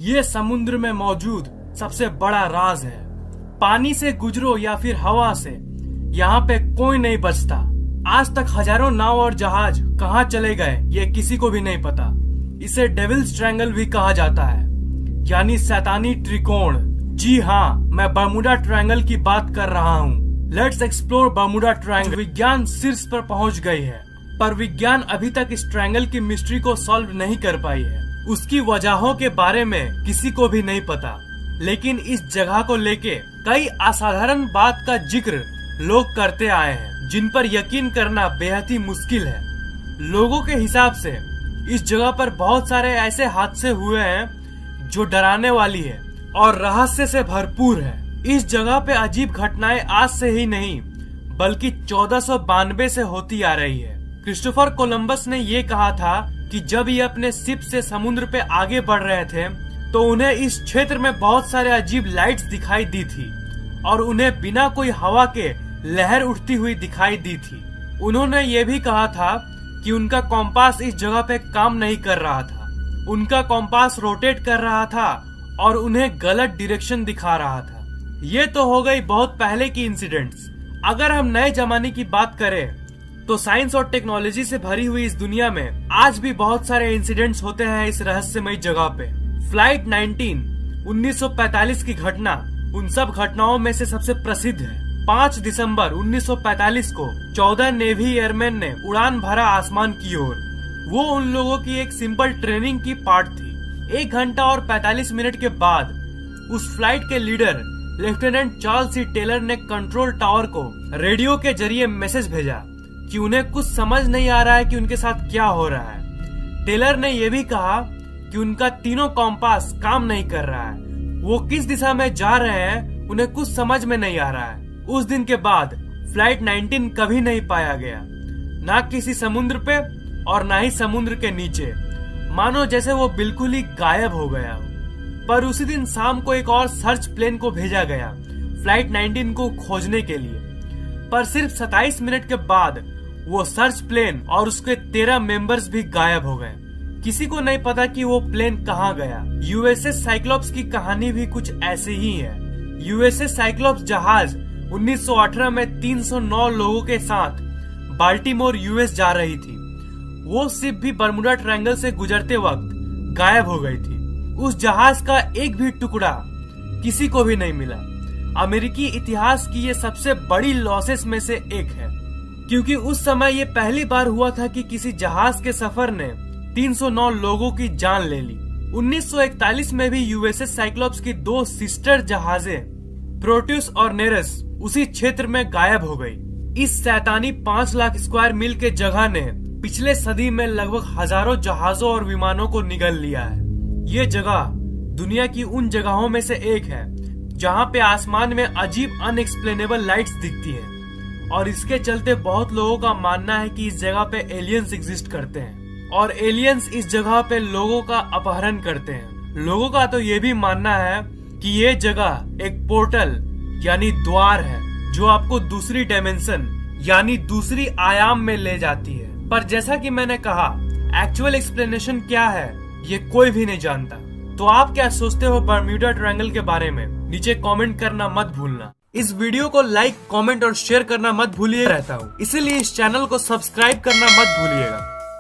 ये समुद्र में मौजूद सबसे बड़ा राज है। पानी से गुजरो या फिर हवा से, यहाँ पे कोई नहीं बचता। आज तक हजारों नाव और जहाज कहाँ चले गए ये किसी को भी नहीं पता। इसे डेविल्स ट्रायंगल भी कहा जाता है, यानी शैतानी त्रिकोण। जी हाँ, मैं बर्मुडा ट्रायंगल की बात कर रहा हूँ। Let's explore Bermuda triangle. विज्ञान शीर्ष पर पहुँच गई है, पर विज्ञान अभी तक इस ट्रायंगल की मिस्ट्री को सॉल्व नहीं कर पाई है। उसकी वजहों के बारे में किसी को भी नहीं पता, लेकिन इस जगह को लेके कई असाधारण बात का जिक्र लोग करते आए हैं, जिन पर यकीन करना बेहद ही मुश्किल है। लोगों के हिसाब से इस जगह पर बहुत सारे ऐसे हादसे हुए हैं जो डराने वाली है और रहस्य से भरपूर है। इस जगह पे अजीब घटनाएं आज से ही नहीं बल्कि 1492 से होती आ रही है। क्रिस्टोफर कोलंबस ने ये कहा था कि जब ये अपने शिप से समुद्र पे आगे बढ़ रहे थे तो उन्हें इस क्षेत्र में बहुत सारे अजीब लाइट्स दिखाई दी थी और उन्हें बिना कोई हवा के लहर उठती हुई दिखाई दी थी। उन्होंने ये भी कहा था कि उनका कॉम्पास इस जगह पे काम नहीं कर रहा था। उनका कॉम्पास रोटेट कर रहा था और उन्हें गलत डायरेक्शन दिखा रहा था। ये तो हो गई बहुत पहले की इंसिडेंट्स। अगर हम नए जमाने की बात करें तो साइंस और टेक्नोलॉजी से भरी हुई इस दुनिया में आज भी बहुत सारे इंसिडेंट्स होते हैं इस रहस्यमयी जगह पे। फ्लाइट 19 1945 की घटना उन सब घटनाओं में से सबसे प्रसिद्ध है। 5 दिसंबर 1945 को 14 नेवी एयरमैन ने उड़ान भरा आसमान की ओर। वो उन लोगों की एक सिंपल ट्रेनिंग की पार्ट थी। 1 घंटा और 45 मिनट के बाद उस फ्लाइट के लीडर लेफ्टिनेंट चार्ल्स सी टेलर ने कंट्रोल टावर को रेडियो के जरिए मैसेज भेजा कि उन्हें कुछ समझ नहीं आ रहा है कि उनके साथ क्या हो रहा है। टेलर ने यह भी कहा कि उनका तीनों कॉम्पास काम नहीं कर रहा है। वो किस दिशा में जा रहे हैं उन्हें कुछ समझ में नहीं आ रहा है। उस दिन के बाद फ्लाइट 19 कभी नहीं पाया गया, ना किसी समुद्र पे और ना ही समुद्र के नीचे। मानो जैसे वो बिल्कुल ही गायब हो गया हो। पर उसी दिन शाम को एक और सर्च प्लेन को भेजा गया फ्लाइट 19 को खोजने के लिए, पर सिर्फ 27 मिनट के बाद वो सर्च प्लेन और उसके 13 मेंबर्स भी गायब हो गए। किसी को नहीं पता कि वो प्लेन कहाँ गया। यूएसएस साइक्लोप्स की कहानी भी कुछ ऐसी ही है। यूएसएस साइक्लोप्स जहाज 1918 में 309 लोगों के साथ बाल्टीमोर यूएस जा रही थी। वो शिप भी बर्मुडा ट्रायंगल से गुजरते वक्त गायब हो गई थी। उस जहाज का एक भी टुकड़ा किसी को भी नहीं मिला। अमेरिकी इतिहास की ये सबसे बड़ी लॉसेस में से एक है, क्योंकि उस समय ये पहली बार हुआ था कि किसी जहाज के सफर ने 309 लोगों की जान ले ली। 1941 में भी यूएसएस साइक्लोप्स की 2 सिस्टर जहाजें प्रोट्यूस और नेरस उसी क्षेत्र में गायब हो गई। इस शैतानी 5 लाख स्क्वायर मील के जगह ने पिछले सदी में लगभग हजारों जहाजों और विमानों को निगल लिया है। ये जगह दुनिया की उन जगहों में से एक है जहाँ पे आसमान में अजीब अनएक्सप्लेनेबल लाइट्स दिखती है और इसके चलते बहुत लोगों का मानना है कि इस जगह पे एलियंस एग्जिस्ट करते हैं और एलियंस इस जगह पे लोगों का अपहरण करते हैं। लोगों का तो ये भी मानना है कि ये जगह एक पोर्टल यानी द्वार है जो आपको दूसरी डायमेंशन यानी दूसरी आयाम में ले जाती है। पर जैसा कि मैंने कहा, एक्चुअल एक्सप्लेनेशन क्या है ये कोई भी नहीं जानता। तो आप क्या सोचते हो बर्म्यूडा ट्रायंगल के बारे में? नीचे कमेंट करना मत भूलना। इस वीडियो को लाइक, कमेंट और शेयर करना मत भूलिए रहता हूँ, इसीलिए इस चैनल को सब्सक्राइब करना मत भूलिएगा।